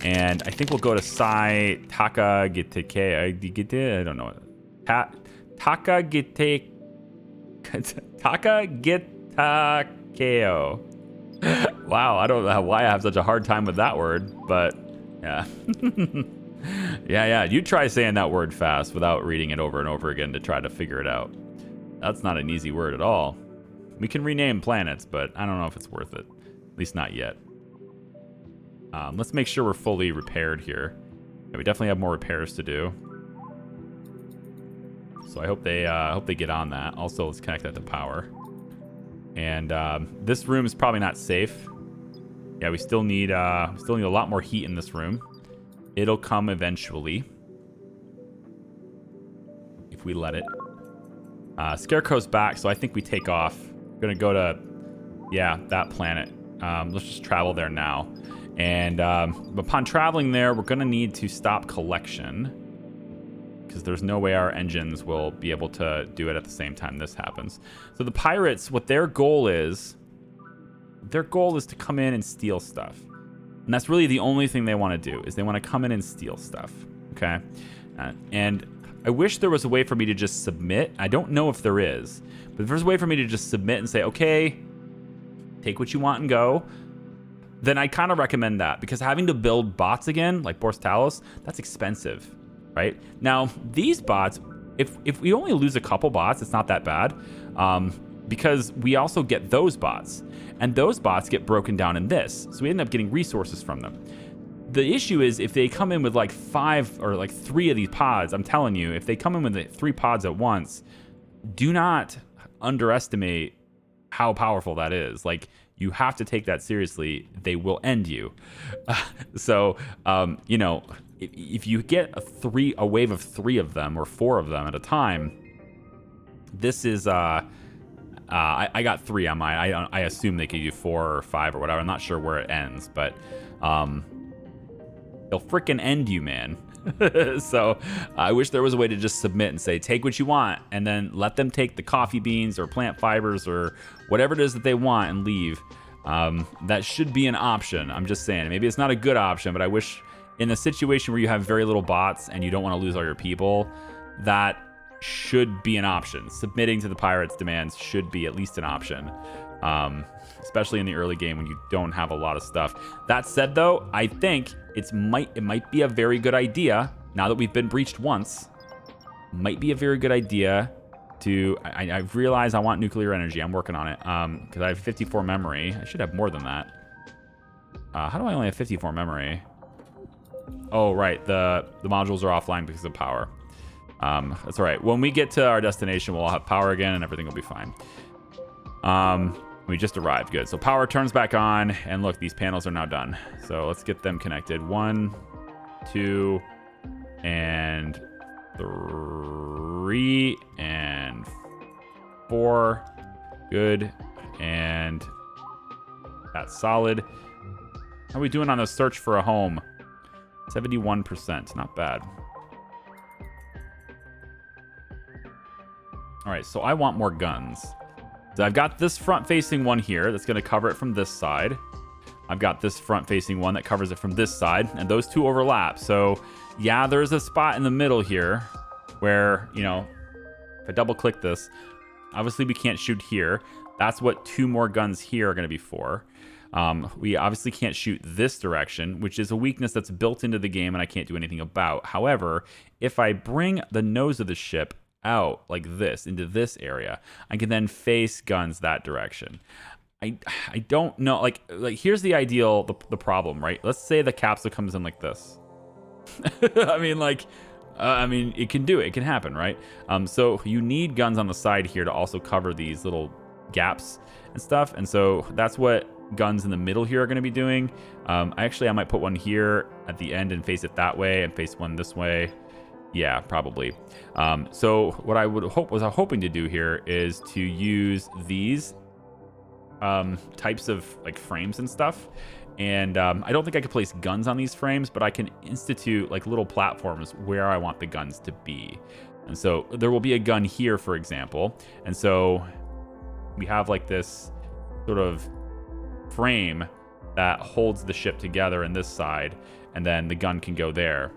And I think we'll go to Takagitake. I don't know. Takagitakeo. Wow, I don't know why I have such a hard time with that word, but yeah. yeah, you try saying that word fast without reading it over and over again to try to figure it out. That's not an easy word at all. We can rename planets, but I don't know if it's worth it. At least not yet. Let's make sure we're fully repaired here. Yeah, we definitely have more repairs to do. So I hope they get on that. Also, let's connect that to power. And this room is probably not safe. Yeah, we still need a lot more heat in this room. It'll come eventually if we let it. Scarecrow's back, so I think we take off. We're gonna go to that planet. Let's just travel there now. And upon traveling there, we're gonna need to stop collection because there's no way our engines will be able to do it at the same time this happens. So the pirates, what their goal is to come in and steal stuff. And that's really the only thing they want to do, is they want to come in and steal stuff. Okay? And I wish there was a way for me to just submit. I don't know if there is. But if there's a way for me to just submit and say, okay, take what you want and go, then I kind of recommend that. Because having to build bots again, like Boris Talos, that's expensive. Right? Now, these bots, if we only lose a couple bots, it's not that bad. Because we also get those bots. And those bots get broken down in this. So we end up getting resources from them. The issue is if they come in with like 5 or like 3 of these pods, I'm telling you, if they come in with 3 pods at once, do not underestimate how powerful that is. Like, you have to take that seriously. They will end you. So, if you get a wave of 3 of them or 4 of them at a time, this is I got 3 on mine. I assume they could do 4 or 5 or whatever. I'm not sure where it ends, but they'll freaking end you, man. So I wish there was a way to just submit and say, take what you want, and then let them take the coffee beans or plant fibers or whatever it is that they want and leave. That should be an option. I'm just saying, maybe it's not a good option, but I wish in a situation where you have very little bots and you don't want to lose all your people, that should be an option. Submitting to the pirates' demands should be at least an option, especially in the early game when you don't have a lot of stuff. That said, though, I think it might be a very good idea, now that we've been breached once, might be a very good idea to... I realize I want nuclear energy. I'm working on it because I have 54 memory. I should have more than that. How do I only have 54 memory? Oh, right. The modules are offline because of power. That's all right. When we get to our destination, we'll have power again and everything will be fine. We just arrived. Good. So power turns back on, and look, these panels are now done. So let's get them connected. 1, 2, and 3, and 4. Good. And that's solid. How are we doing on the search for a home? 71%. Not bad. All right, so I want more guns. So I've got this front-facing one here that's going to cover it from this side. I've got this front-facing one that covers it from this side, and those two overlap. So, yeah, there's a spot in the middle here where, if I double-click this, obviously we can't shoot here. That's what 2 more guns here are going to be for. We obviously can't shoot this direction, which is a weakness that's built into the game and I can't do anything about. However, if I bring the nose of the ship out like this into this area, I can then face guns that direction. I don't know, like here's the ideal, the problem, right? Let's say the capsule comes in like this. I mean, it can do it. It can happen, right? So you need guns on the side here to also cover these little gaps and stuff. And so that's what guns in the middle here are going to be doing. I might put one here at the end and face it that way and face one this way. Yeah, probably. So what I was hoping to do here is to use these types of like frames and stuff. And I don't think I could place guns on these frames, but I can institute like little platforms where I want the guns to be. And so there will be a gun here, for example. And so we have like this sort of frame that holds the ship together in this side, and then the gun can go there.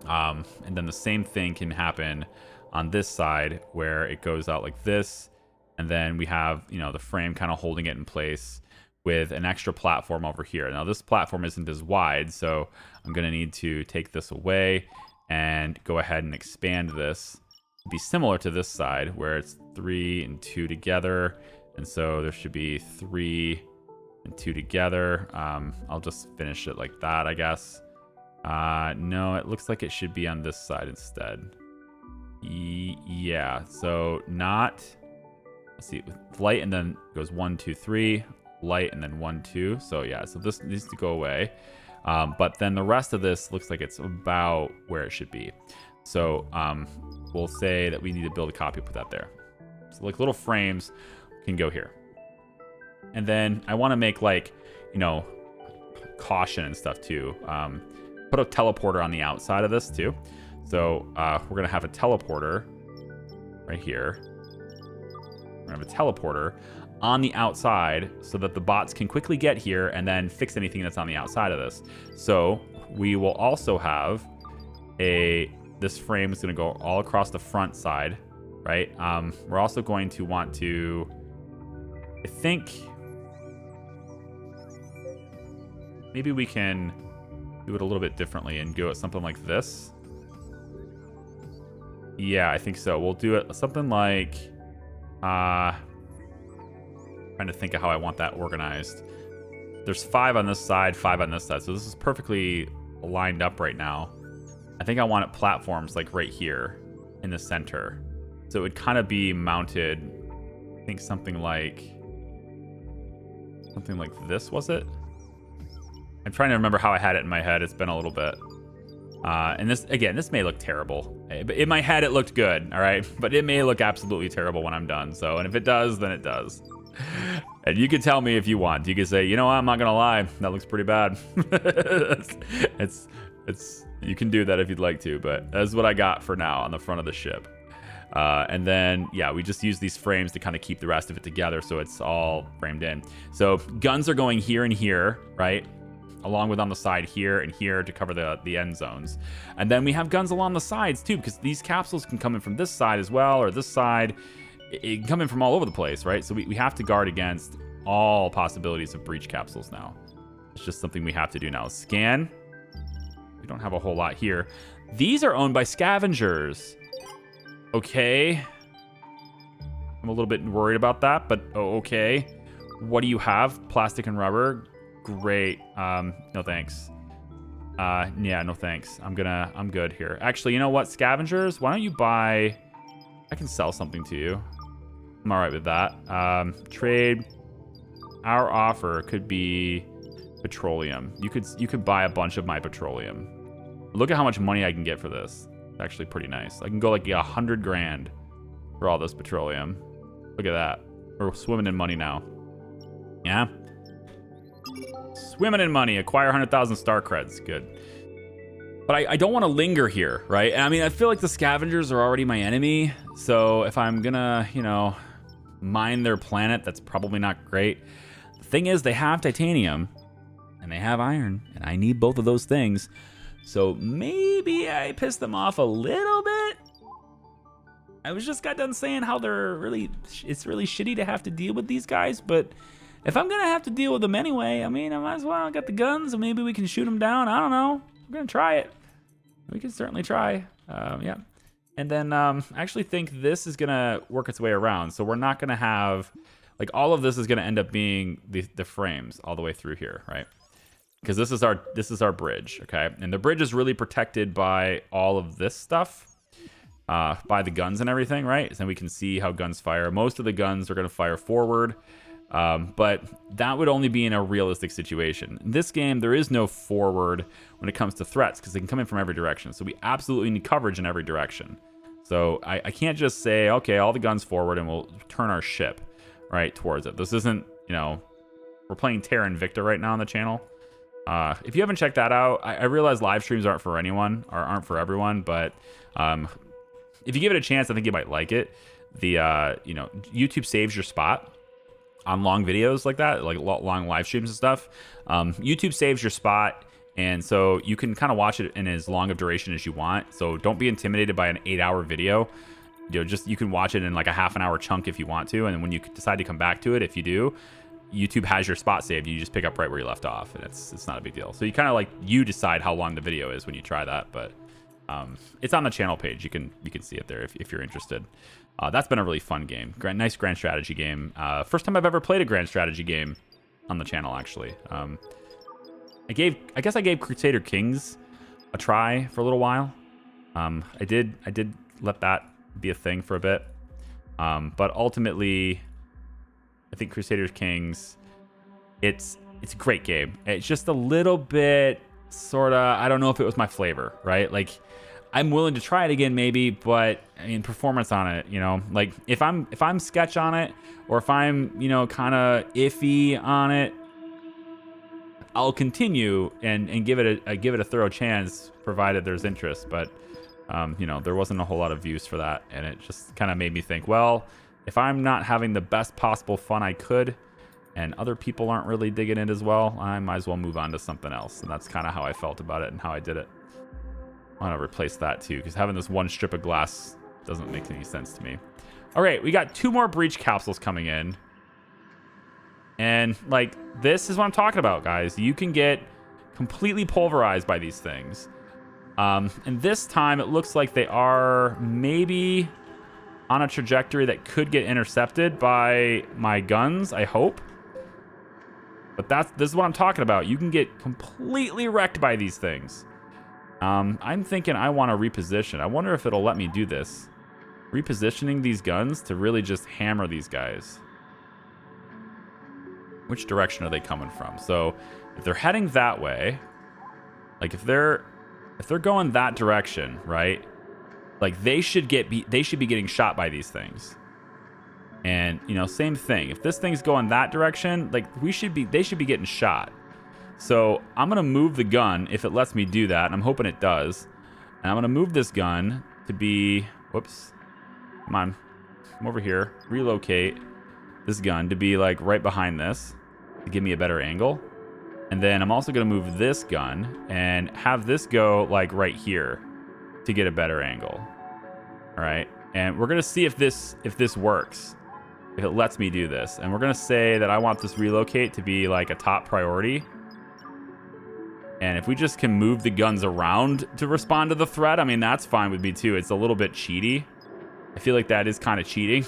And then the same thing can happen on this side where it goes out like this, and then we have, you know, the frame kind of holding it in place with an extra platform over here. Now this platform isn't as wide, so I'm going to need to take this away and go ahead and expand this to be similar to this side where it's 3 and 2 together. And so there should be 3 and 2 together. I'll just finish it like that, I guess. No, it looks like it should be on this side instead. Yeah, so not, let's see, with light and then goes 1, 2, 3, light and then 1, 2. So yeah, so this needs to go away. But then the rest of this looks like it's about where it should be. So we'll say that we need to build a copy, put that there. So like little frames can go here. And then I want to make like, you know, caution and stuff too. Put a teleporter on the outside of this too. So we're going to have a teleporter right here. We're going to have a teleporter on the outside so that the bots can quickly get here and then fix anything that's on the outside of this. So we will also have this frame is going to go all across the front side, right? We're also going to want to, I think, maybe we can do it a little bit differently and go at something like this. Yeah, I think so. We'll do it something like, trying to think of how I want that organized. There's 5 on this side, 5 on this side. So this is perfectly lined up right now. I think I want it platforms like right here in the center. So it would kind of be mounted, I think something like this, was it? I'm trying to remember how I had it in my head. It's been a little bit. And this, again, this may look terrible. In my head, it looked good, all right? But it may look absolutely terrible when I'm done. So, and if it does, then it does. And you can tell me if you want. You can say, you know what, I'm not gonna lie, that looks pretty bad. it's you can do that if you'd like to, but that's what I got for now on the front of the ship. And then, yeah, we just use these frames to kind of keep the rest of it together so it's all framed in. So guns are going here and here, right? Along with on the side here and here to cover the end zones. And then we have guns along the sides too, because these capsules can come in from this side as well, or this side. It can come in from all over the place, right? So we have to guard against all possibilities of breach capsules now. It's just something we have to do now. Scan. We don't have a whole lot here. These are owned by scavengers. Okay. I'm a little bit worried about that, but okay. What do you have? Plastic and rubber. Great. No thanks. Yeah, no thanks. I'm good here. Actually, you know what? Scavengers, why don't you buy... I can sell something to you. I'm all right with that. Trade. Our offer could be petroleum. You could buy a bunch of my petroleum. Look at how much money I can get for this. It's actually pretty nice. I can go like 100 grand for all this petroleum. Look at that. We're swimming in money now. Yeah. Swimming in money. Acquire 100,000 star creds. Good. But I don't want to linger here, right? And I mean, I feel like the scavengers are already my enemy. So if I'm gonna, you know, mine their planet, that's probably not great. The thing is, they have titanium and they have iron, and I need both of those things. So maybe I pissed them off a little bit. I just got done saying how it's really shitty to have to deal with these guys, but if I'm gonna have to deal with them anyway, I mean, I might as well get the guns and maybe we can shoot them down. I don't know. We're gonna try it. We can certainly try. Yeah. And then I actually think this is gonna work its way around. So we're not gonna have, like, all of this is gonna end up being the frames all the way through here, right? Because this is our bridge, okay? And the bridge is really protected by all of this stuff, by the guns and everything, right? So we can see how guns fire. Most of the guns are gonna fire forward. But that would only be in a realistic situation. In this game, there is no forward when it comes to threats because they can come in from every direction. So we absolutely need coverage in every direction. So I can't just say, okay, all the guns forward and we'll turn our ship right towards it. This isn't, you know, we're playing Terra Invicta right now on the channel. If you haven't checked that out, I realize live streams aren't for anyone or aren't for everyone, but if you give it a chance, I think you might like it. You know, YouTube saves your spot. on long videos like that, like long live streams and stuff. YouTube saves your spot, and so you can kind of watch it in as long of duration as you want. So don't be intimidated by an 8-hour video. You can watch it in like a half an hour chunk if you want to, and then when you decide to come back to it, if you do, YouTube has your spot saved. You just pick up right where you left off, and it's not a big deal. So you kind of like, you decide how long the video is when you try that, but it's on the channel page. You can see it there if you're interested. That's been a really fun game. Nice grand strategy game. First time I've ever played a grand strategy game on the channel, actually. I guess I gave Crusader Kings a try for a little while. I did let that be a thing for a bit. But ultimately, I think Crusader Kings, it's a great game. It's just a little bit sorta, I don't know if it was my flavor, right? Like, I'm willing to try it again maybe, but I mean, performance on it, you know, like if I'm sketch on it, or if I'm, you know, kind of iffy on it, I'll continue and give it a thorough chance, provided there's interest. But you know, there wasn't a whole lot of views for that, and it just kind of made me think, well, if I'm not having the best possible fun I could, and other people aren't really digging it as well, I might as well move on to something else. And that's kind of how I felt about it and how I did it. I want to replace that too, because having this one strip of glass doesn't make any sense to me. All right, we got 2 more breach capsules coming in. And like, this is what I'm talking about, guys. You can get completely pulverized by these things. And this time it looks like they are maybe on a trajectory that could get intercepted by my guns, I hope. But this is what I'm talking about. You can get completely wrecked by these things. I'm thinking I want to reposition. I wonder if it'll let me do this. Repositioning these guns to really just hammer these guys. Which direction are they coming from? So if they're heading that way, like if they're going that direction, right? Like they should be getting shot by these things. And you know, same thing. If this thing's going that direction, like they should be getting shot. So I'm going to move the gun if it lets me do that. And I'm hoping it does. And I'm going to move this gun to be... Whoops. Come on. Come over here. Relocate this gun to be like right behind this to give me a better angle. And then I'm also going to move this gun and have this go like right here to get a better angle. All right. And we're going to see if this works. If it lets me do this. And we're going to say that I want this relocate to be like a top priority. And if we just can move the guns around to respond to the threat, I mean, that's fine with me too. It's a little bit cheaty. I feel like that is kind of cheating.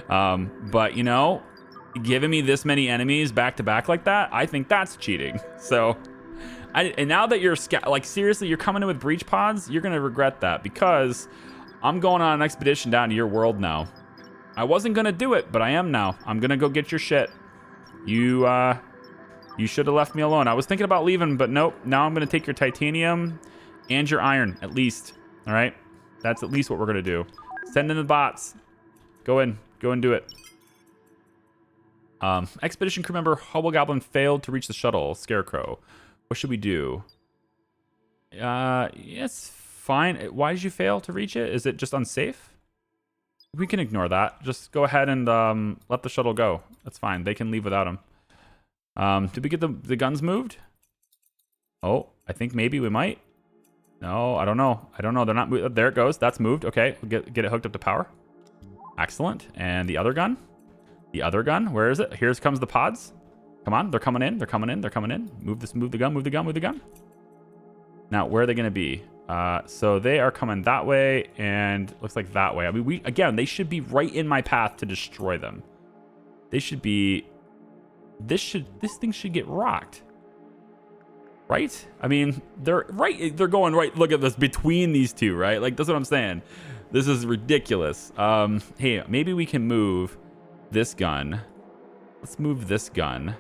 But, you know, giving me this many enemies back to back like that, I think that's cheating. So, and now that you're, like, seriously, you're coming in with breach pods, you're going to regret that, because I'm going on an expedition down to your world now. I wasn't going to do it, but I am now. I'm going to go get your shit. You should have left me alone. I was thinking about leaving, but nope. Now I'm going to take your titanium and your iron, at least. All right? That's at least what we're going to do. Send in the bots. Go in. Go and do it. Expedition crew member Hobgoblin failed to reach the shuttle. Scarecrow. What should we do? It's fine. Why did you fail to reach it? Is it just unsafe? We can ignore that. Just go ahead and let the shuttle go. That's fine. They can leave without him. Did we get the guns moved? Oh, I think maybe we might. No, I don't know. They're not moved. There it goes. That's moved. Okay, we'll get it hooked up to power. Excellent. And the other gun? The other gun? Where is it? Here comes the pods. Come on, they're coming in. They're coming in. They're coming in. Move the gun. Now, where are they going to be? So they are coming that way, and looks like that way. I mean, they should be right in my path to destroy them. They should be... This thing should get rocked. Right? I mean, they're going right. Look at this between these two, right? Like, that's what I'm saying. This is ridiculous. Hey, maybe we can move this gun. Let's move this gun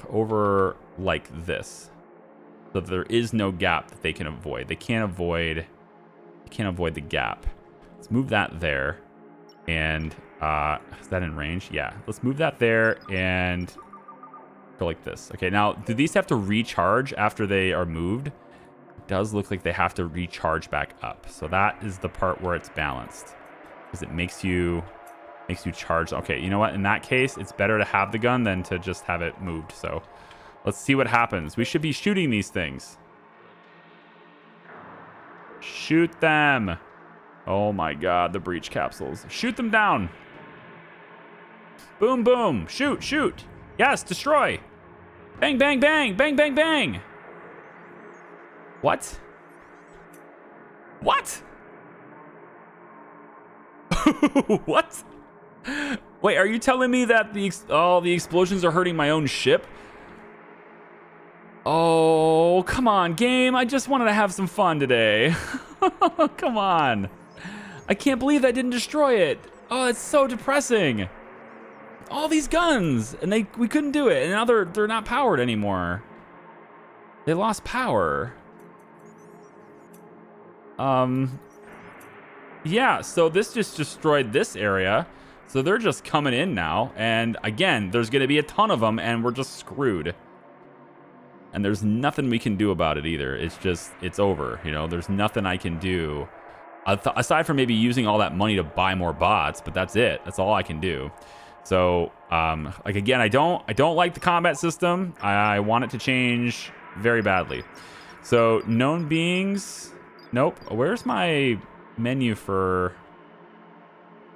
over like this, so that there is no gap that they can avoid. They can't avoid the gap. Let's move that there. And is that in range? Yeah. Let's move that there and go like this. Okay, now, do these have to recharge after they are moved? It does look like they have to recharge back up. So that is the part where it's balanced, because it makes you Makes you charge. Okay, you know what? In that case, it's better to have the gun than to just have it moved. So let's see what happens. We should be shooting these things. Shoot them. Oh my god, the breach capsules. Shoot them down. Boom, boom. Shoot, shoot. Yes, destroy. Bang, bang, bang. Bang, bang, bang. What? What? What? Wait, are you telling me that the explosions are hurting my own ship? Oh, come on, game. I just wanted to have some fun today. Come on. I can't believe I didn't destroy it. Oh, it's so depressing. All these guns, and we couldn't do it, and now they're not powered anymore. They lost power. Yeah, so this just destroyed this area. So they're just coming in now, and again, there's gonna be a ton of them, and we're just screwed. And there's nothing we can do about it either. It's over, you know? There's nothing I can do. Aside from maybe using all that money to buy more bots, but that's it. That's all I can do. So, like again, I don't like the combat system. I want it to change very badly. So, known beings. Nope. Where's my menu for...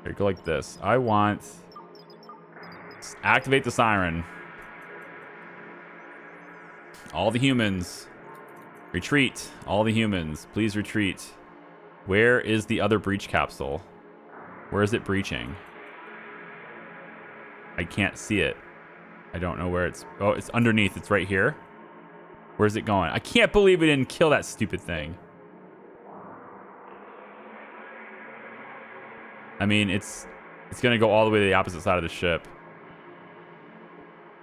Here, go like this. I want... Activate the siren. All the humans. Retreat. All the humans. Please retreat. Where is the other breach capsule? Where is it breaching? I can't see it. I don't know where it's... Oh, it's underneath. It's right here. Where's it going? I can't believe we didn't kill that stupid thing. I mean, it's going to go all the way to the opposite side of the ship.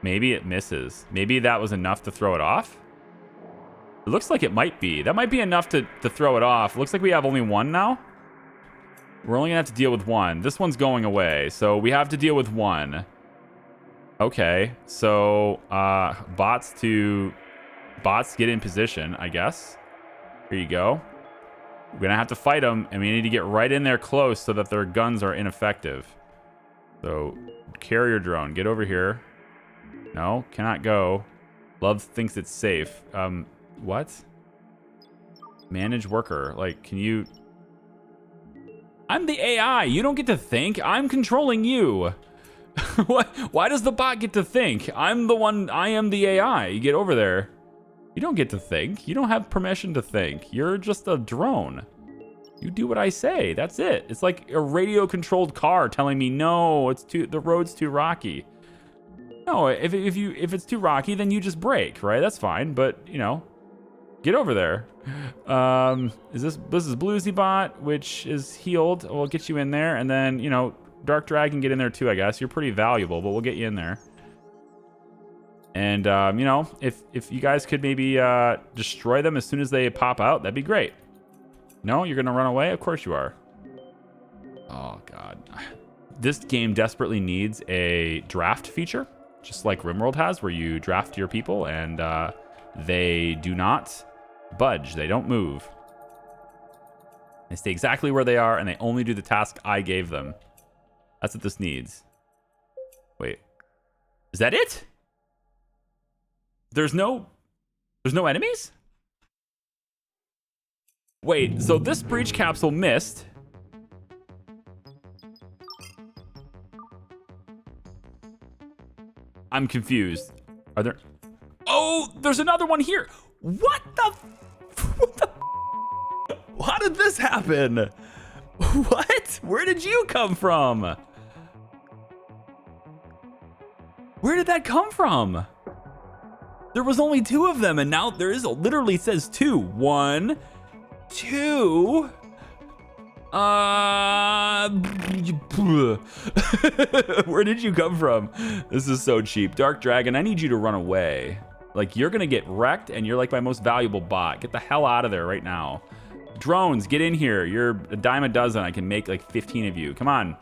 Maybe it misses. Maybe that was enough to throw it off? It looks like it might be. That might be enough to throw it off. Looks like we have only one now. We're only going to have to deal with one. This one's going away, so we have to deal with one. Okay, so bots get in position, I guess. Here you go. We're going to have to fight them, and we need to get right in there close so that their guns are ineffective. So, carrier drone, get over here. No, cannot go. Love thinks it's safe. What? Manage worker. Like, can you... I'm the AI. You don't get to think. I'm controlling you. What? Why does the bot get to think? I'm the one. I am the AI. You get over there. You don't get to think. You don't have permission to think. You're just a drone. You do what I say. That's it. It's like a radio-controlled car telling me, no, the road's too rocky. No, if it's too rocky, then you just brake, right? That's fine. But you know, get over there. This is Bluesy Bot, which is healed. We'll get you in there, and then you know, Dark Dragon, get in there too. I guess you're pretty valuable, but we'll get you in there. And, you know, if you guys could maybe destroy them as soon as they pop out, that'd be great. No, you're going to run away? Of course you are. Oh, God. This game desperately needs a draft feature, just like Rimworld has, where you draft your people and they do not budge. They don't move. They stay exactly where they are, and they only do the task I gave them. That's what this needs. Wait. Is that it? There's no enemies? Wait, so this breach capsule missed. I'm confused. Are there... Oh, there's another one here. What the... How did this happen? What? Where did you come from? Where did that come from? There was only 2 of them, and now there is literally says 2. 1, 2. Where did you come from? This is so cheap. Dark Dragon, I need you to run away. Like, you're gonna get wrecked, and you're like my most valuable bot. Get the hell out of there right now. Drones, get in here. You're a dime a dozen. I can make like 15 of you. Come on.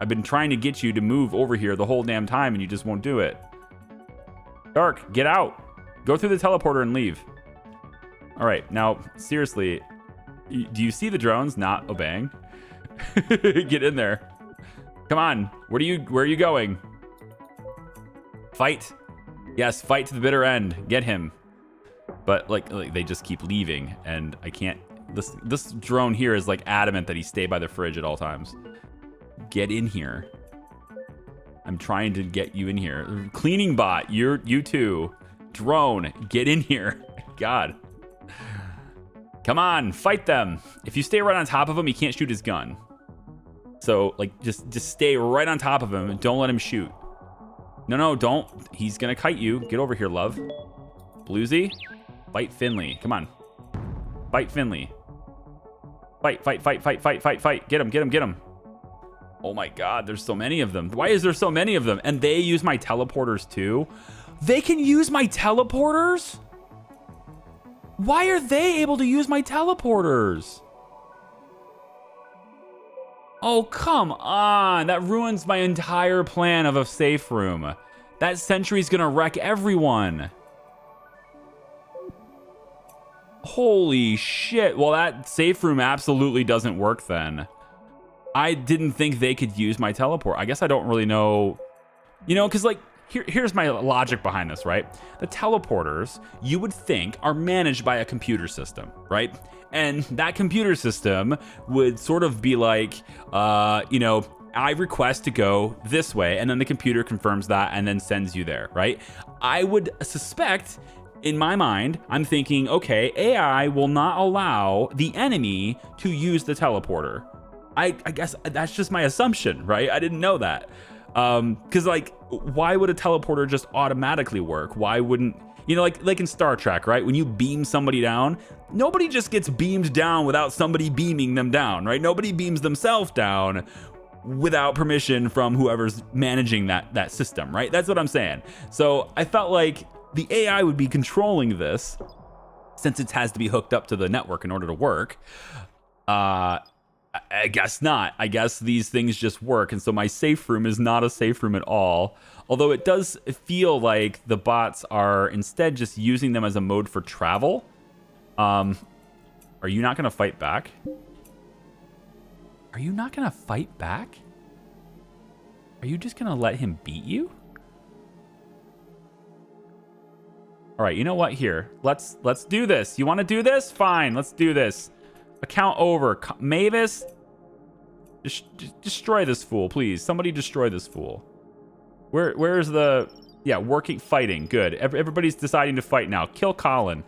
I've been trying to get you to move over here the whole damn time, and you just won't do it. Dark, get out. Go through the teleporter and leave. All right, now, seriously, do you see the drones not obeying? Get in there. Come on. Where are you going? Fight. Yes, fight to the bitter end. Get him. But like they just keep leaving, and I can't. This drone here is like adamant that he stay by the fridge at all times. Get in here. I'm trying to get you in here. Cleaning bot, you too. Drone, get in here. God. Come on, fight them. If you stay right on top of him, he can't shoot his gun. So like just stay right on top of him and don't let him shoot. No, don't. He's gonna kite you. Get over here, love. Bluesy, fight Finley. Come on. Fight Finley. Fight. Get him. Oh my God, there's so many of them. Why is there so many of them? And they use my teleporters too? They can use my teleporters? Why are they able to use my teleporters? Oh, come on. That ruins my entire plan of a safe room. That sentry's gonna wreck everyone. Holy shit. Well, that safe room absolutely doesn't work then. I didn't think they could use my teleport. I guess I don't really know. You know, because like, here's my logic behind this, right? The teleporters, you would think, are managed by a computer system, right? And that computer system would sort of be like, you know, I request to go this way, and then the computer confirms that and then sends you there, right? I would suspect, in my mind, I'm thinking, okay, AI will not allow the enemy to use the teleporter. I guess that's just my assumption, right? I didn't know that. Because like, why would a teleporter just automatically work? Why wouldn't, you know, like in Star Trek, right? When you beam somebody down, nobody just gets beamed down without somebody beaming them down, right? Nobody beams themselves down without permission from whoever's managing that system, right? That's what I'm saying. So I felt like the AI would be controlling this, since it has to be hooked up to the network in order to work. I guess not. I guess these things just work. And so my safe room is not a safe room at all. Although it does feel like the bots are instead just using them as a mode for travel. Are you not going to fight back? Are you not going to fight back? Are you just going to let him beat you? All right, you know what? Here, let's do this. You want to do this? Fine, let's do this. Account over. Mavis, destroy this fool, please. Somebody destroy this fool. Where's the... Yeah, fighting. Good. Everybody's deciding to fight now. Kill Colin.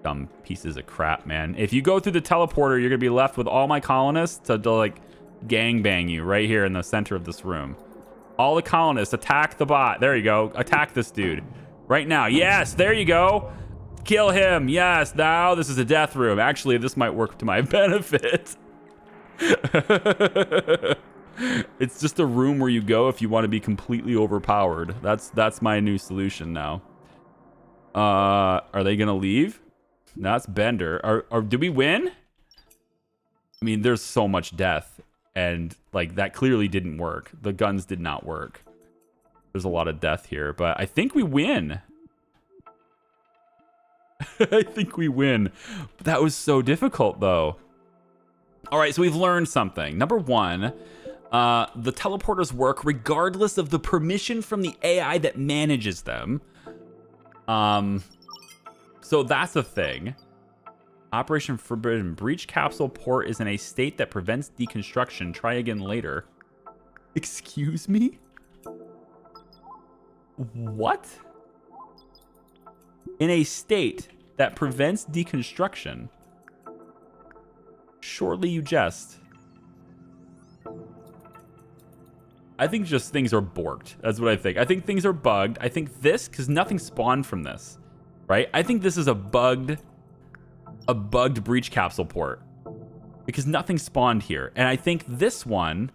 Dumb pieces of crap, man. If you go through the teleporter, you're going to be left with all my colonists to like, gangbang you right here in the center of this room. All the colonists, attack the bot. There you go. Attack this dude. Right now. Yes, there you go. Kill him. Yes, now this is a death room. Actually, this might work to my benefit. It's just a room where you go if you want to be completely overpowered. That's my new solution now. Are they gonna leave? No, that's Bender. Did we win? I mean, there's so much death, and like that clearly didn't work. The guns did not work. There's a lot of death here, but I think we win. I think we win. That was so difficult, though. All right, so we've learned something. Number one, the teleporters work regardless of the permission from the AI that manages them. So that's a thing. Operation Forbidden Breach capsule port is in a state that prevents deconstruction. Try again later. Excuse me? What? In a state that prevents deconstruction. Surely you jest. I think just things are borked. That's what I think. I think things are bugged. I think this, because nothing spawned from this, right? I think this is a bugged breach capsule port because nothing spawned here. And I think this one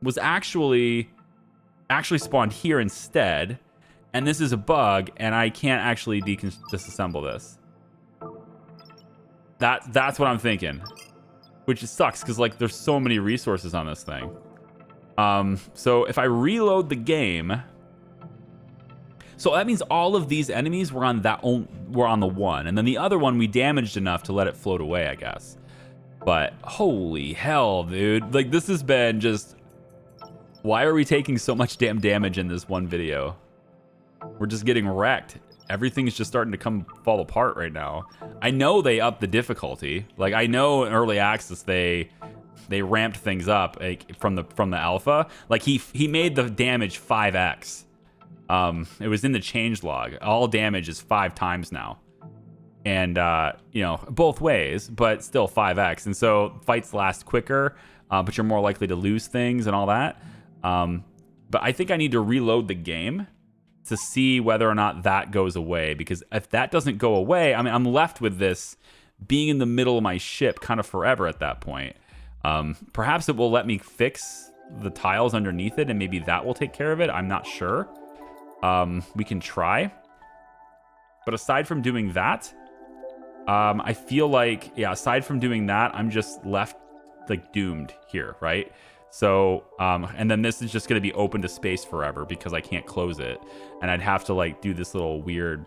was actually spawned here instead. And this is a bug, and I can't actually disassemble this. That's what I'm thinking. Which sucks, because like there's so many resources on this thing. So if I reload the game... So that means all of these enemies were on the one. And then the other one we damaged enough to let it float away, I guess. But holy hell, dude. Like this has been just Why are we taking so much damn damage in this one video? We're just getting wrecked. Everything's just starting to fall apart right now. I know they upped the difficulty. Like, I know in early access they ramped things up, like, from the alpha. Like, he made the damage 5x. It was in the changelog. All damage is 5 times now. And you know, both ways, but still 5x. And so fights last quicker, but you're more likely to lose things and all that. But I think I need to reload the game to see whether or not that goes away, because if that doesn't go away, I mean, I'm left with this being in the middle of my ship kind of forever at that point. Perhaps it will let me fix the tiles underneath it, and maybe that will take care of it. I'm not sure. We can try. But aside from doing that, I feel like, yeah, aside from doing that, I'm just left, like, doomed here, right? So, and then this is just going to be open to space forever because I can't close it. And I'd have to, like, do this little weird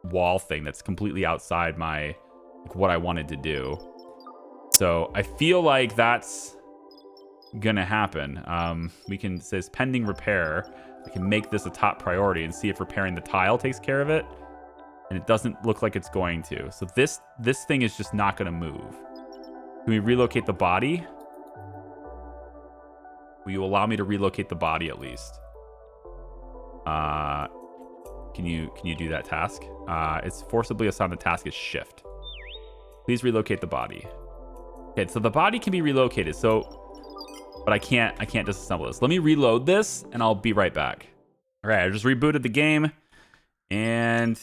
wall thing that's completely outside my, like, what I wanted to do. So I feel like that's going to happen. We can, it says pending repair. I can make this a top priority and see if repairing the tile takes care of it. And it doesn't look like it's going to. So this thing is just not going to move. Can we relocate the body? Will you allow me to relocate the body at least? Can you do that task? It's forcibly assigned the task is shift. Please relocate the body. Okay, so the body can be relocated. So, but I can't disassemble this. Let me reload this, and I'll be right back. All right, I just rebooted the game, and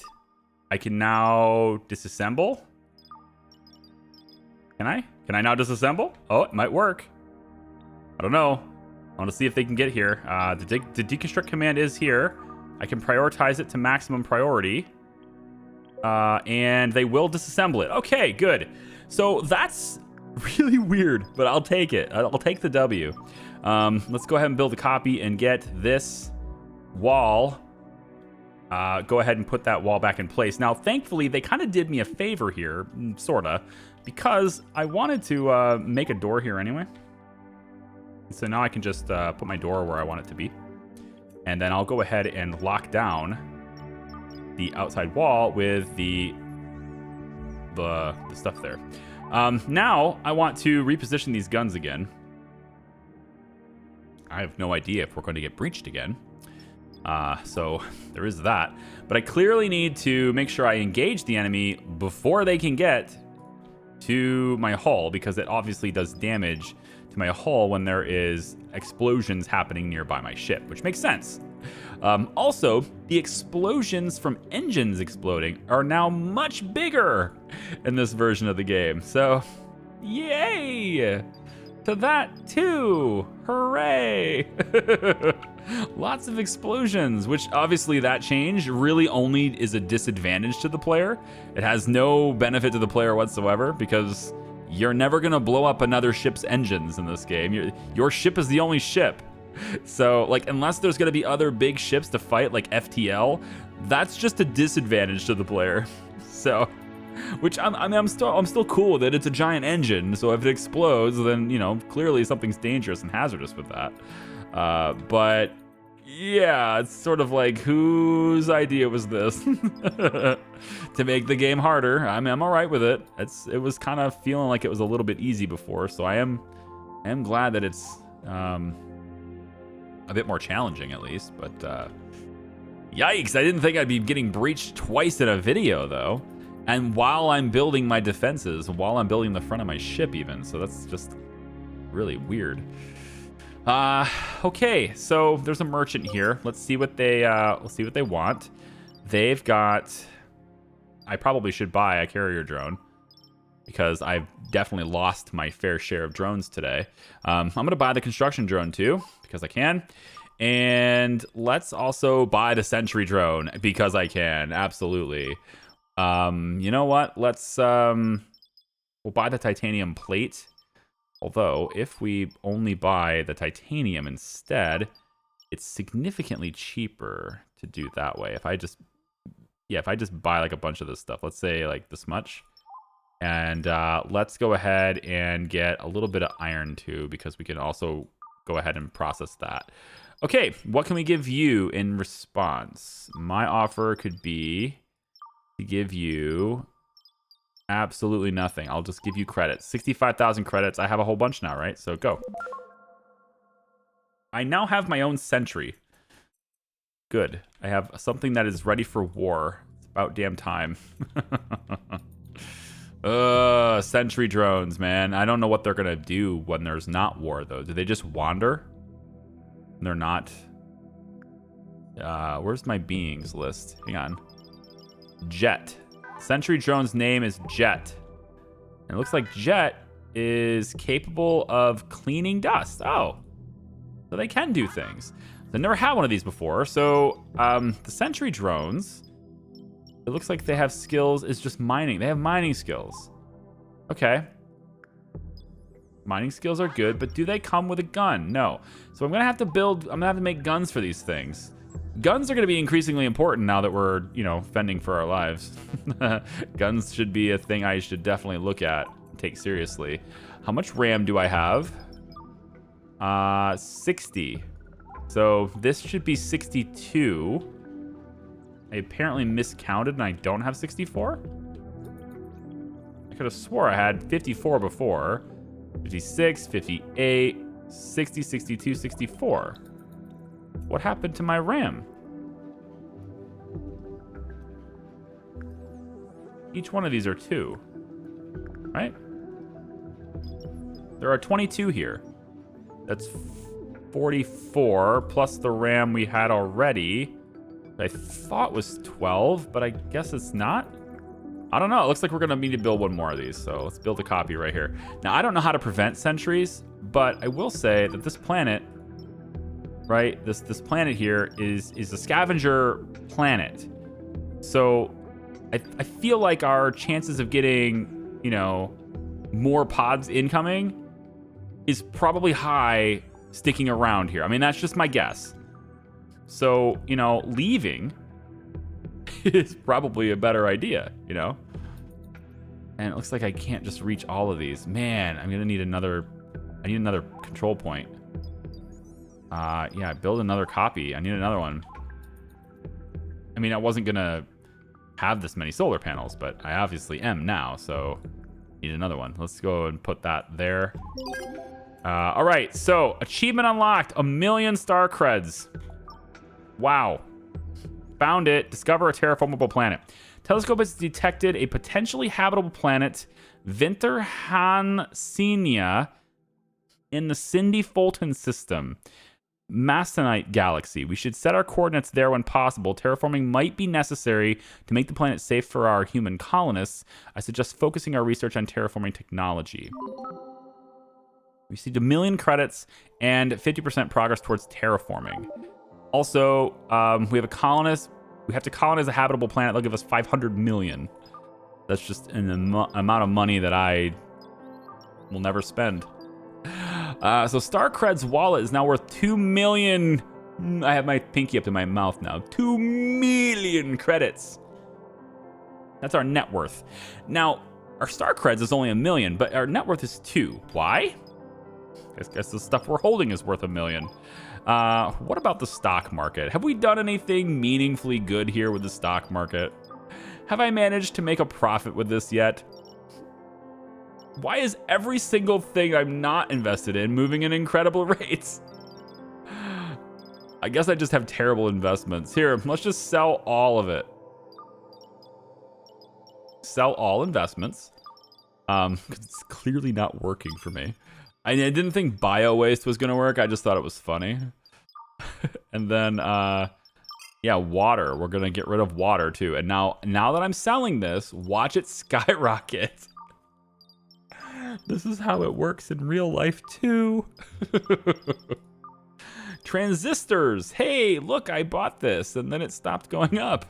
I can now disassemble. Can I? Can I now disassemble? Oh, it might work. I don't know. I want to see if they can get here. The deconstruct command is here. I can prioritize it to maximum priority. And they will disassemble it. Okay, good. So that's really weird, but I'll take it. I'll take the W. Let's go ahead and build a copy and get this wall. Go ahead and put that wall back in place. Now, thankfully, they kind of did me a favor here, sort of, because I wanted to make a door here anyway. So now I can just put my door where I want it to be. And then I'll go ahead and lock down the outside wall with the stuff there. Now, I want to reposition these guns again. I have no idea if we're going to get breached again. So there is that. But I clearly need to make sure I engage the enemy before they can get to my hull, because it obviously does damage to my hull when there is explosions happening nearby my ship, which makes sense. Also, the explosions from engines exploding are now much bigger in this version of the game. So, yay! To that too! Hooray! Lots of explosions, which obviously that change really only is a disadvantage to the player. It has no benefit to the player whatsoever, because you're never going to blow up another ship's engines in this game. Your ship is the only ship. So, like, unless there's going to be other big ships to fight, like FTL, that's just a disadvantage to the player. So, which I'm still cool with it. It's a giant engine, so if it explodes, then, you know, clearly something's dangerous and hazardous with that. But yeah, it's sort of like, whose idea was this to make the game harder? I'm all right with it. It was kind of feeling like it was a little bit easy before, so I am glad that it's a bit more challenging at least. But yikes! I didn't think I'd be getting breached twice in a video though, and while I'm building my defenses, while I'm building the front of my ship even. So that's just really weird. Okay, so there's a merchant here. Let's see what they want. They've got, I probably should buy a carrier drone because I've definitely lost my fair share of drones today. I'm gonna buy the construction drone too because I can, and let's also buy the sentry drone because I can. Absolutely. You know what? Let's we'll buy the titanium plate. Although, if we only buy the titanium instead, it's significantly cheaper to do it that way. If I just buy like a bunch of this stuff, let's say like this much, and let's go ahead and get a little bit of iron too, because we can also go ahead and process that. Okay, what can we give you in response? My offer could be to give you absolutely nothing. I'll just give you credits. 65,000 credits. I have a whole bunch now, right? So go. I now have my own sentry. Good. I have something that is ready for war. It's about damn time. Sentry drones, man. I don't know what they're gonna do when there's not war, though. Do they just wander? They're not. Where's my beings list? Hang on. Jet. Sentry drone's name is Jet. And it looks like Jet is capable of cleaning dust. Oh. So they can do things. I never had one of these before. So the sentry drones, it looks like they have skills. It's just mining. They have mining skills. Okay. Mining skills are good, but do they come with a gun? No. So I'm gonna have to make guns for these things. Guns are gonna be increasingly important now that we're, fending for our lives. Guns should be a thing I should definitely look at and take seriously. How much RAM do I have? 60. So this should be 62. I apparently miscounted and I don't have 64. I could have swore I had 54 before. 56, 58, 60, 62, 64. What happened to my RAM? Each one of these are 2, right? There are 22 here. That's 44 plus the RAM we had already. I thought was 12, but I guess it's not. I don't know. It looks like we're going to need to build one more of these. So let's build a copy right here. Now, I don't know how to prevent sentries, but I will say that this planet, right, this planet here is a scavenger planet. So I feel like our chances of getting, more pods incoming is probably high sticking around here. I mean, that's just my guess. So, leaving is probably a better idea, And it looks like I can't just reach all of these. Man, I'm gonna need another control point. Yeah, build another copy. I need another one. I mean, I wasn't gonna have this many solar panels, but I obviously am now, so need another one. Let's go and put that there. All right, so achievement unlocked, 1,000,000 star creds. Wow. Found it. Discover a terraformable planet. Telescope has detected a potentially habitable planet, Vinterhansenia, in the Cindy Fulton system. Masonite galaxy. We should set our coordinates there when possible. Terraforming might be necessary to make the planet safe for our human colonists. I suggest focusing our research on terraforming technology. We received 1,000,000 credits and 50% progress towards terraforming. Also, we have a colonist. We have to colonize a habitable planet. They'll give us 500 million. That's just an amount of money that I will never spend. So StarCred's wallet is now worth 2 million. I have my pinky up to my mouth now. 2 million credits. That's our net worth. Now, our StarCreds is only 1 million, but our net worth is 2. Why? I guess the stuff we're holding is worth 1 million. What about the stock market? Have we done anything meaningfully good here with the stock market? Have I managed to make a profit with this yet? Why is every single thing I'm not invested in moving at incredible rates? I guess I just have terrible investments. Here, let's just sell all of it. Sell all investments. 'Cause it's clearly not working for me. I didn't think bio waste was gonna work. I just thought it was funny. And then, yeah, water. We're gonna get rid of water too. And now that I'm selling this, watch it skyrocket. This is how it works in real life too. Transistors. Hey, look, I bought this, and then it stopped going up.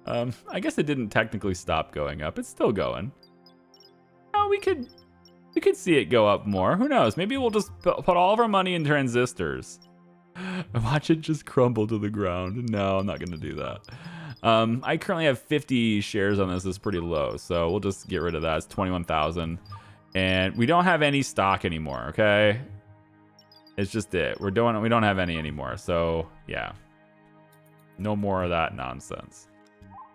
I guess it didn't technically stop going up. It's still going. Oh, we could see it go up more. Who knows? Maybe we'll just put all of our money in transistors. Watch it just crumble to the ground. No, I'm not going to do that. I currently have 50 shares on this. It's pretty low, so we'll just get rid of that. It's 21,000. And we don't have any stock anymore, okay? It's just it. We don't have any anymore. So yeah, no more of that nonsense.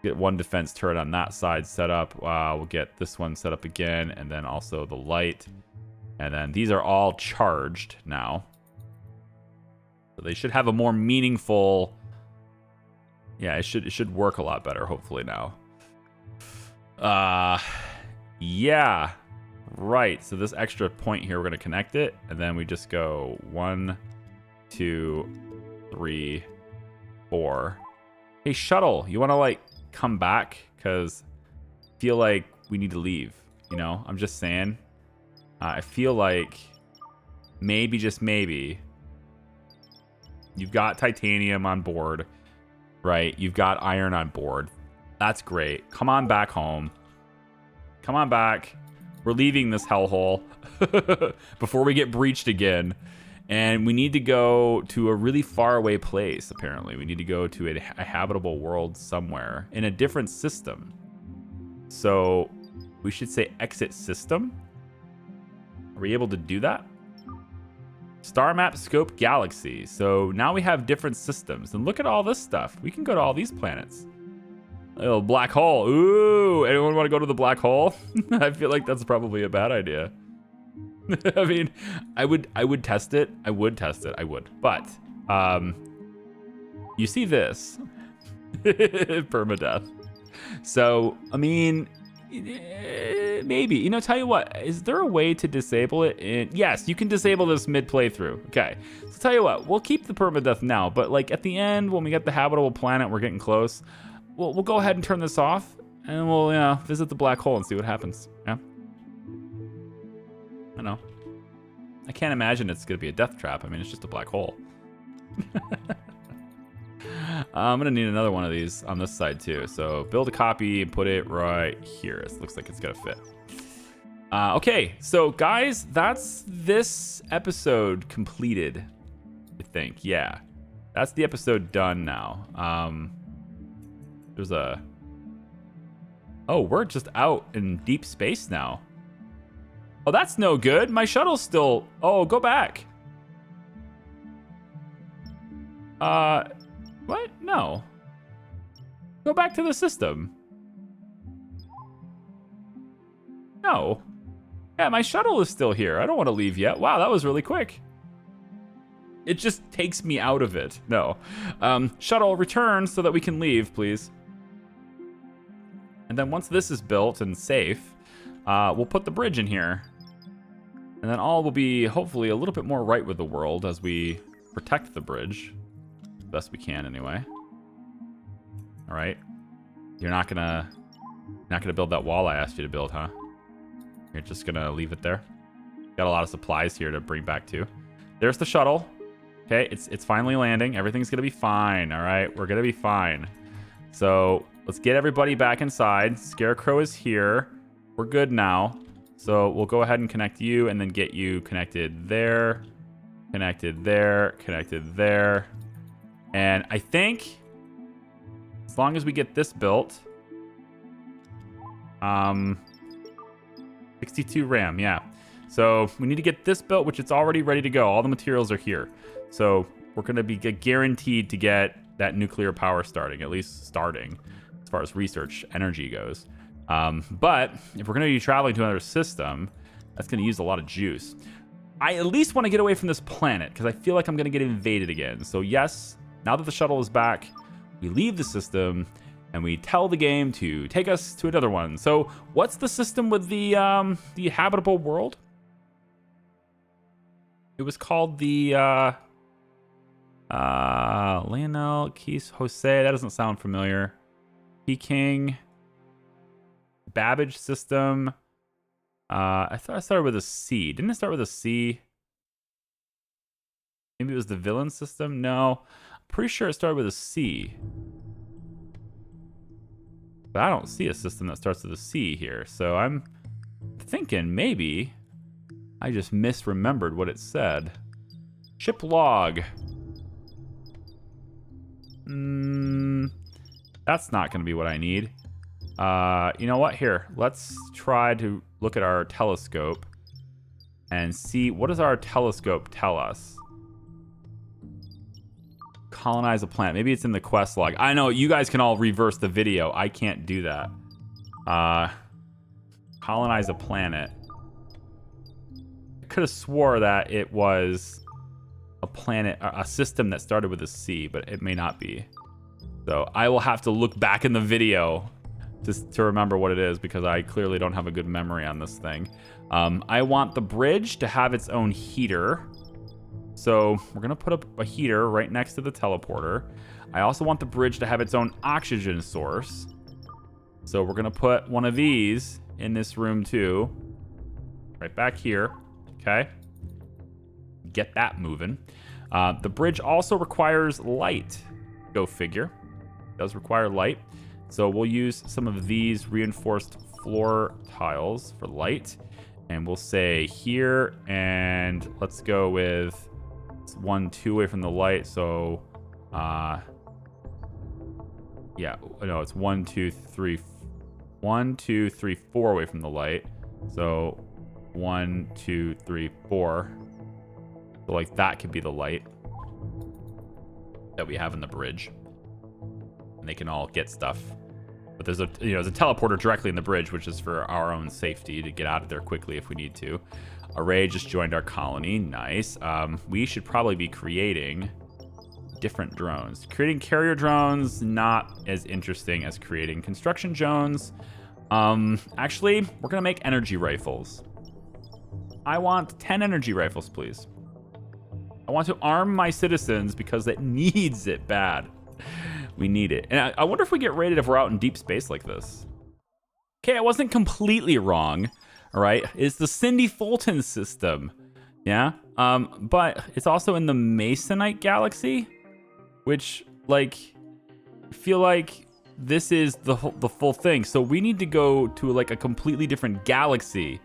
Get one defense turret on that side set up. We'll get this one set up again, and then also the light. And then these are all charged now. So they should have a more meaningful. Yeah, it should work a lot better, hopefully now. Yeah. Right. So this extra point here, we're gonna connect it, and then we just go 1, 2, 3, 4. Hey, shuttle, you wanna like come back? Cause I feel like we need to leave. You know, I'm just saying. I feel like maybe, just maybe, you've got titanium on board, right? You've got iron on board. That's great. Come on back home. Come on back. We're leaving this hellhole before we get breached again. And we need to go to a really far away place, apparently. We need to go to a habitable world somewhere in a different system. So we should say exit system. Are we able to do that? Star map scope galaxy. So now we have different systems. And look at all this stuff. We can go to all these planets. Oh, black hole. Ooh, anyone want to go to the black hole? I feel like that's probably a bad idea. I mean, I would test it. I would. But you see this. Permadeath. So, I mean, maybe. You know, tell you what, is there a way to disable it? Yes, you can disable this mid-playthrough. Okay. So tell you what, we'll keep the permadeath now, but like at the end, when we get the habitable planet, we're getting close. We'll go ahead and turn this off, and we'll visit the black hole and see what happens. Yeah. I know. I can't imagine it's gonna be a death trap. I mean, it's just a black hole. I'm gonna need another one of these on this side too. So build a copy and put it right here. It looks like it's gonna fit. Okay, so guys, that's this episode completed. I think, yeah, that's the episode done now. There's a. Oh, we're just out in deep space now. Oh, that's no good. My shuttle's still. Oh, go back. What? No. Go back to the system. No. Yeah, my shuttle is still here. I don't want to leave yet. Wow, that was really quick. It just takes me out of it. No. Shuttle, return so that we can leave, please. And then once this is built and safe, we'll put the bridge in here. And then all will be hopefully a little bit more right with the world as we protect the bridge. Best we can, anyway. All right. You're not gonna build that wall I asked you to build, huh? You're just gonna leave it there. Got a lot of supplies here to bring back too. There's the shuttle. Okay, it's finally landing. Everything's gonna be fine. All right, we're gonna be fine. So let's get everybody back inside. Scarecrow is here. We're good now. So we'll go ahead and connect you, and then get you connected there, connected there, connected there. And I think as long as we get this built, 62 RAM, yeah. So we need to get this built, which it's already ready to go. All the materials are here. So we're going to be guaranteed to get that nuclear power starting, at least starting, as far as research energy goes. But if we're going to be traveling to another system, that's going to use a lot of juice. I at least want to get away from this planet, because I feel like I'm going to get invaded again. So yes, now that the shuttle is back, we leave the system, and we tell the game to take us to another one. So what's the system with the habitable world? It was called the Lionel Keys Jose. That doesn't sound familiar. Peking Babbage system. I thought I started with a C. Didn't it start with a C? Maybe it was the villain system? No. I'm pretty sure it started with a C. But I don't see a system that starts with a C here. So I'm thinking maybe I just misremembered what it said. Ship log. That's not going to be what I need. You know what? Here, let's try to look at our telescope and see, what does our telescope tell us? Colonize a planet. Maybe it's in the quest log. I know you guys can all reverse the video. I can't do that. Colonize a planet. I could have swore that it was a planet, a system that started with a C, but it may not be. So I will have to look back in the video to remember what it is, because I clearly don't have a good memory on this thing. I want the bridge to have its own heater. So we're going to put up a heater right next to the teleporter. I also want the bridge to have its own oxygen source. So we're going to put one of these in this room too. Right back here. Okay. Get that moving. The bridge also requires light. Go figure. It does require light. So we'll use some of these reinforced floor tiles for light. And we'll say here, and let's go with 1, 2 away from the light. So, yeah, no, it's 1, 2, 3, 1, 2, 3, 4 away from the light. So 1, 2, 3, 4. So like that could be the light that we have in the bridge. And they can all get stuff. But there's there's a teleporter directly in the bridge, which is for our own safety to get out of there quickly if we need to. Array just joined our colony. Nice. We should probably be creating different drones. Creating carrier drones, not as interesting as creating construction drones. Actually, we're going to make energy rifles. I want 10 energy rifles, please. I want to arm my citizens because it needs it bad. We need it. And I wonder if we get raided if we're out in deep space like this. Okay, I wasn't completely wrong. All right, it's the Cindy Fulton system. Yeah, but it's also in the Masonite galaxy, which, like, I feel like this is the full thing. So we need to go to, like, a completely different galaxy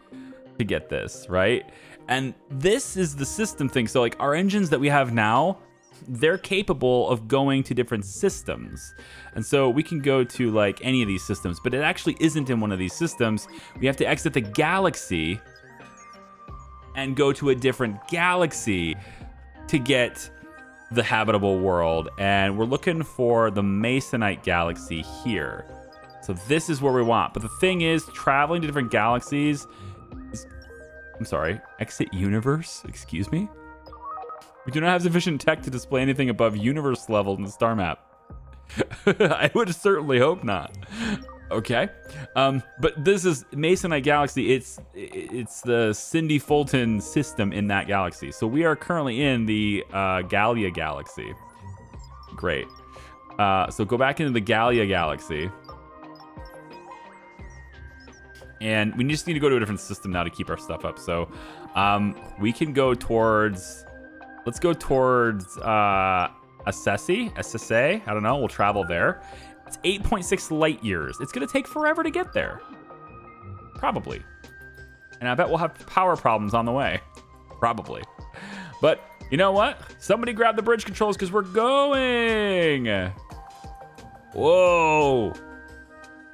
to get this, right? And this is the system thing. So, like, our engines that we have now, they're capable of going to different systems. And so we can go to like any of these systems, but it actually isn't in one of these systems. We have to exit the galaxy and go to a different galaxy to get the habitable world. And we're looking for the Masonite galaxy here. So this is where we want. But the thing is, traveling to different galaxies is, I'm sorry, exit universe, excuse me? We do not have sufficient tech to display anything above universe level in the star map. I would certainly hope not. Okay. But this is Masonite Galaxy. It's the Cindy Fulton system in that galaxy. So we are currently in the Gallia Galaxy. Great. So go back into the Gallia Galaxy. And we just need to go to a different system now to keep our stuff up. So we can go towards... Let's go towards SSA. I don't know. We'll travel there. It's 8.6 light years. It's going to take forever to get there. Probably. And I bet we'll have power problems on the way. Probably. But you know what? Somebody grab the bridge controls because we're going. Whoa.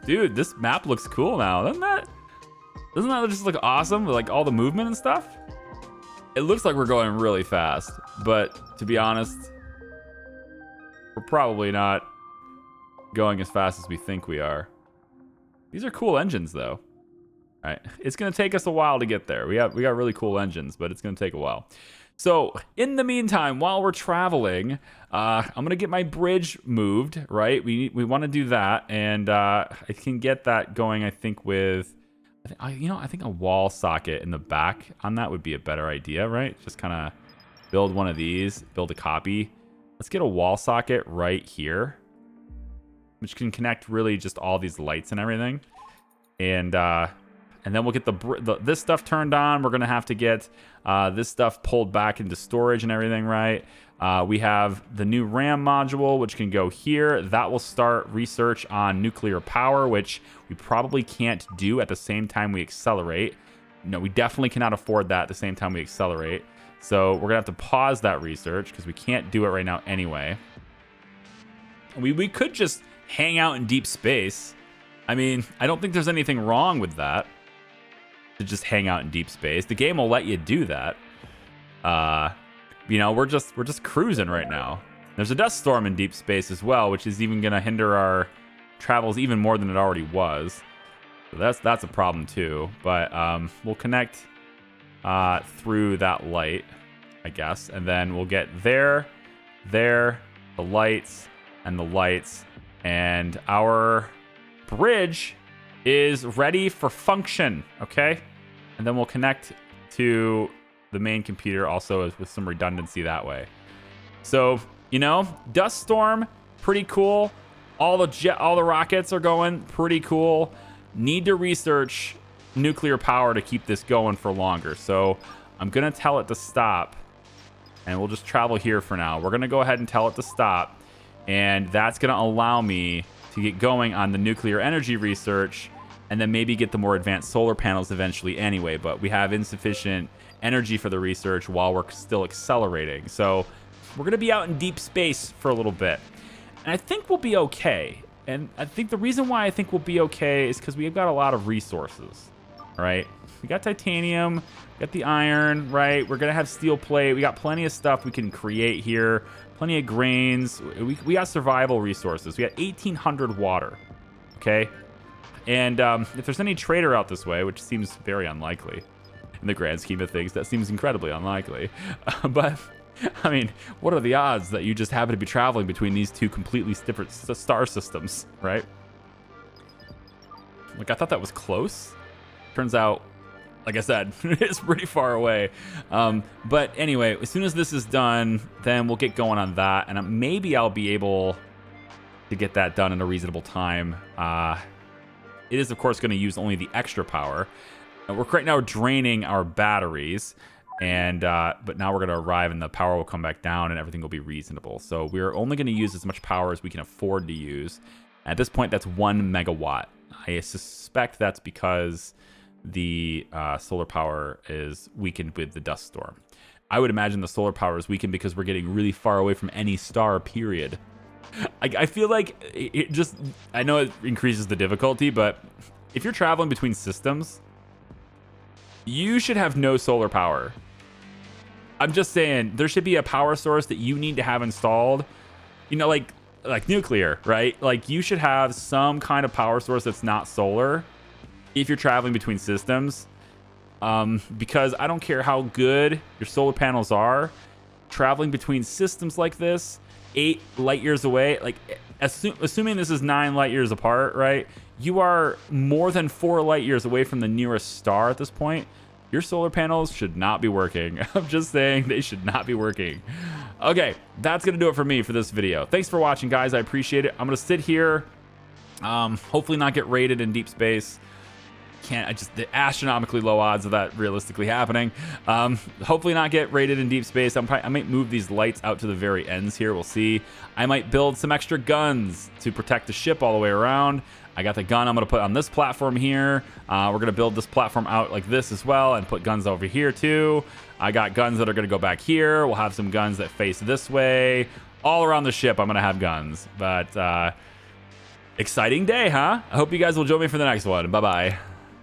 Dude, this map looks cool now. Doesn't that just look awesome with like all the movement and stuff? It looks like we're going really fast, but to be honest, we're probably not going as fast as we think we are. These are cool engines, though. All right, it's going to take us a while to get there. We got really cool engines, but it's going to take a while. So in the meantime, while we're traveling, I'm going to get my bridge moved. Right, we want to do that, and I can get that going. I think with. I think a wall socket in the back on that would be a better idea, right? Just kind of build one of these, build a copy. Let's get a wall socket right here, which can connect really just all these lights and everything. And then we'll get this stuff turned on. We're going to have to get this stuff pulled back into storage and everything, right? We have the new RAM module, which can go here. That will start research on nuclear power, which we probably can't do at the same time we accelerate. No, we definitely cannot afford that at the same time we accelerate. So we're going to have to pause that research because we can't do it right now anyway. We could just hang out in deep space. I mean, I don't think there's anything wrong with that. To just hang out in deep space. The game will let you do that. We're just cruising right now. There's a dust storm in deep space as well, which is even going to hinder our travels even more than it already was. So that's a problem too. But we'll connect through that light, I guess. And then we'll get there, the lights, and the lights. And our bridge is ready for function, okay? And then we'll connect to the main computer also with some redundancy that way. So, you know, dust storm, pretty cool. All the rockets are going, pretty cool. Need to research nuclear power to keep this going for longer. So I'm gonna tell it to stop, and we'll just travel here for now. We're gonna go ahead and tell it to stop, and that's gonna allow me to get going on the nuclear energy research, and then maybe get the more advanced solar panels eventually anyway. But we have insufficient energy for the research while we're still accelerating. So we're gonna be out in deep space for a little bit, and I think we'll be okay. And I think the reason why I think we'll be okay is because we've got a lot of resources, right? We got titanium, we got the iron, right? We're gonna have steel plate. We got plenty of stuff we can create here, plenty of grains. We got survival resources. We got 1,800 water, okay? And if there's any trader out this way, which seems very unlikely in the grand scheme of things, that seems incredibly unlikely. But I mean, what are the odds that you just happen to be traveling between these two completely different star systems, right? Like, I thought that was close. Turns out, like I said, it's pretty far away. But anyway, as soon as this is done, then we'll get going on that. And maybe I'll be able to get that done in a reasonable time. It is, of course, going to use only the extra power. We're right now draining our batteries. And but now we're going to arrive and the power will come back down and everything will be reasonable. So we're only going to use as much power as we can afford to use. At this point, that's 1 megawatt. I suspect that's because the solar power is weakened with the dust storm. I would imagine the solar power is weakened because we're getting really far away from any star, period. I feel like it just, I know it increases the difficulty, but if you're traveling between systems, you should have no solar power. I'm just saying, there should be a power source that you need to have installed. You know, like nuclear, right? Like, you should have some kind of power source that's not solar if you're traveling between systems. Because I don't care how good your solar panels are, traveling between systems like this, 8 light years away, like, assuming this is 9 light years apart, right? You are more than 4 light years away from the nearest star at this point. Your solar panels should not be working. I'm just saying, they should not be working. Okay, that's gonna do it for me for this video. Thanks for watching, guys. I appreciate it. I'm gonna sit here, hopefully not get raided in deep space. The astronomically low odds of that realistically happening. Hopefully not get raided in deep space. I might move these lights out to the very ends here. We'll see. I might build some extra guns to protect the ship all the way around. I got the gun I'm going to put on this platform here. We're going to build this platform out like this as well and put guns over here too. I got guns that are going to go back here. We'll have some guns that face this way. All around the ship, I'm going to have guns. But exciting day, huh? I hope you guys will join me for the next one. Bye-bye.